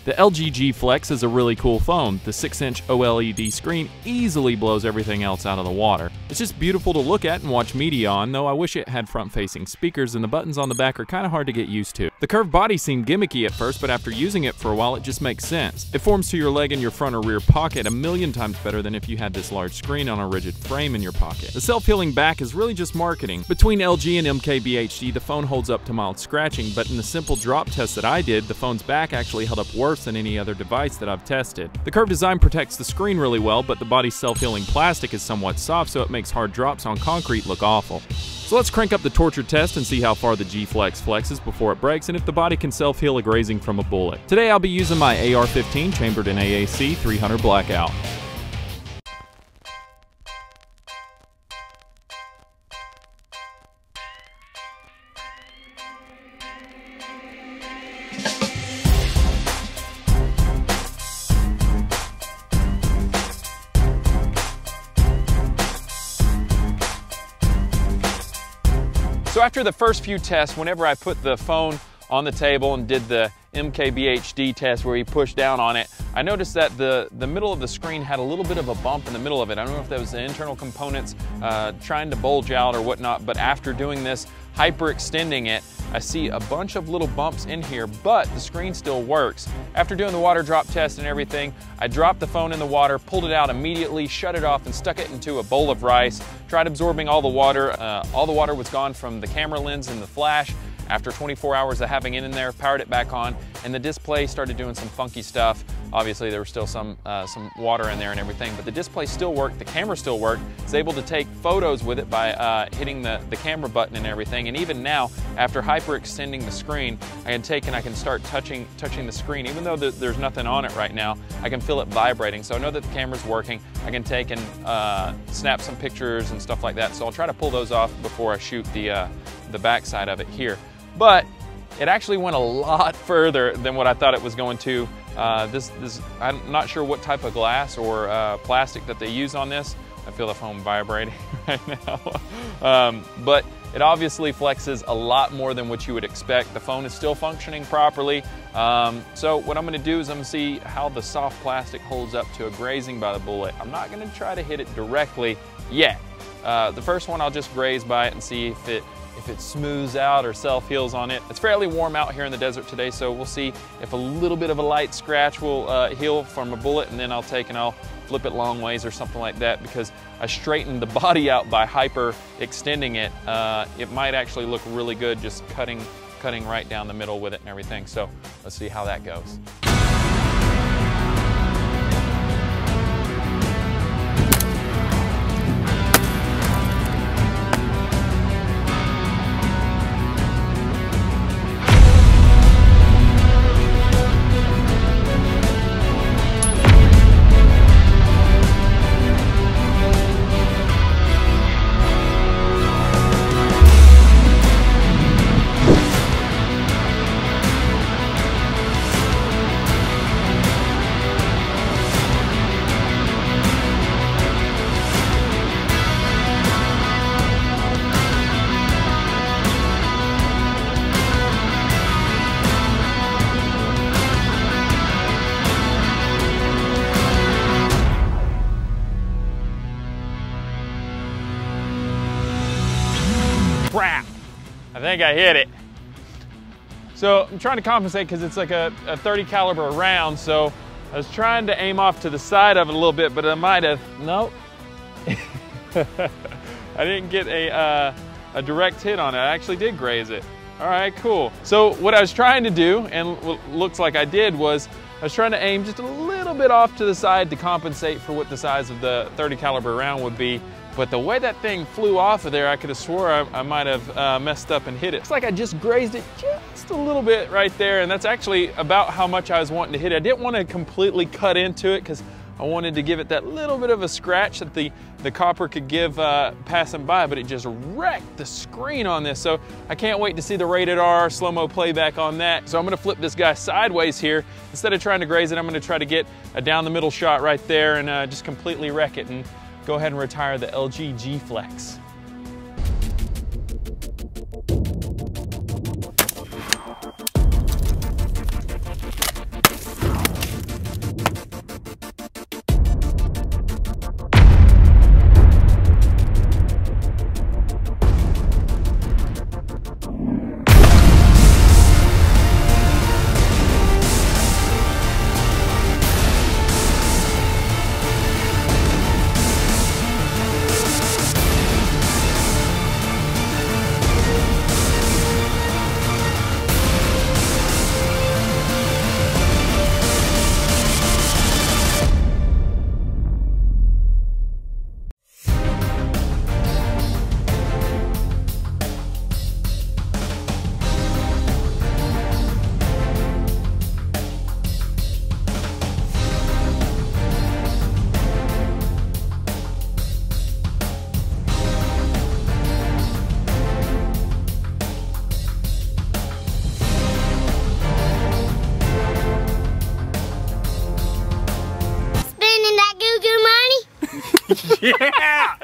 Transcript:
The LG G Flex is a really cool phone. The 6-inch OLED screen easily blows everything else out of the water. It's just beautiful to look at and watch media on, though I wish it had front-facing speakers and the buttons on the back are kind of hard to get used to. The curved body seemed gimmicky at first, but after using it for a while it just makes sense. It forms to your leg in your front or rear pocket 1,000,000 times better than if you had this large screen on a rigid frame in your pocket. The self-healing back is really just marketing. Between LG and MKBHD, the phone holds up to mild scratching, but in the simple drop test that I did, the phone's back actually held up worse than any other device that I've tested. The curved design protects the screen really well, but the body's self-healing plastic is somewhat soft, so it makes hard drops on concrete look awful. So let's crank up the torture test and see how far the G Flex flexes before it breaks and if the body can self-heal a grazing from a bullet. Today I'll be using my AR-15 chambered in AAC 300 Blackout. So after the first few tests, whenever I put the phone on the table and did the MKBHD test where he pushed down on it, I noticed that the middle of the screen had a little bit of a bump in the middle of it. I don't know if that was the internal components trying to bulge out or whatnot, but after doing this, hyperextending it, I see a bunch of little bumps in here, but the screen still works. After doing the water drop test and everything, I dropped the phone in the water, pulled it out immediately, shut it off, and stuck it into a bowl of rice. Tried absorbing all the water. All the water was gone from the camera lens and the flash. After 24 hours of having it in there, powered it back on, and the display started doing some funky stuff. Obviously, there was still some water in there and everything, but the display still worked, the camera still worked. I was able to take photos with it by hitting the camera button and everything, and even now, after hyperextending the screen, I can start touching the screen. Even though there's nothing on it right now, I can feel it vibrating, so I know that the camera's working. I can take and snap some pictures and stuff like that, so I'll try to pull those off before I shoot the back side of it here. But it actually went a lot further than what I thought it was going to. I'm not sure what type of glass or plastic that they use on this. I feel the phone vibrating right now. But it obviously flexes a lot more than what you would expect. The phone is still functioning properly. So what I'm gonna do is I'm gonna see how the soft plastic holds up to a grazing by the bullet. I'm not gonna try to hit it directly yet. The first one I'll just graze by it and see if it smooths out or self-heals on it. It's fairly warm out here in the desert today, so we'll see if a little bit of a light scratch will heal from a bullet, and then I'll take and I'll flip it long ways or something like that, because I straightened the body out by hyper extending it. It might actually look really good just cutting right down the middle with it and everything. So let's see how that goes. Crap! I think I hit it. So I'm trying to compensate because it's like a 30 caliber round, so I was trying to aim off to the side of it a little bit, but I might have, nope. I didn't get a direct hit on it. I actually did graze it. All right, cool. So what I was trying to do, and what looks like I did, was I was trying to aim just a little bit off to the side to compensate for what the size of the 30 caliber round would be. But the way that thing flew off of there, I could have swore I might have messed up and hit it. It's like I just grazed it just a little bit right there, and that's actually about how much I was wanting to hit it. I didn't want to completely cut into it because I wanted to give it that little bit of a scratch that the copper could give passing by, but it just wrecked the screen on this. So I can't wait to see the rated R slow-mo playback on that. So I'm gonna flip this guy sideways here. Instead of trying to graze it, I'm gonna try to get a down the middle shot right there and just completely wreck it and go ahead and retire the LG G Flex. Yeah!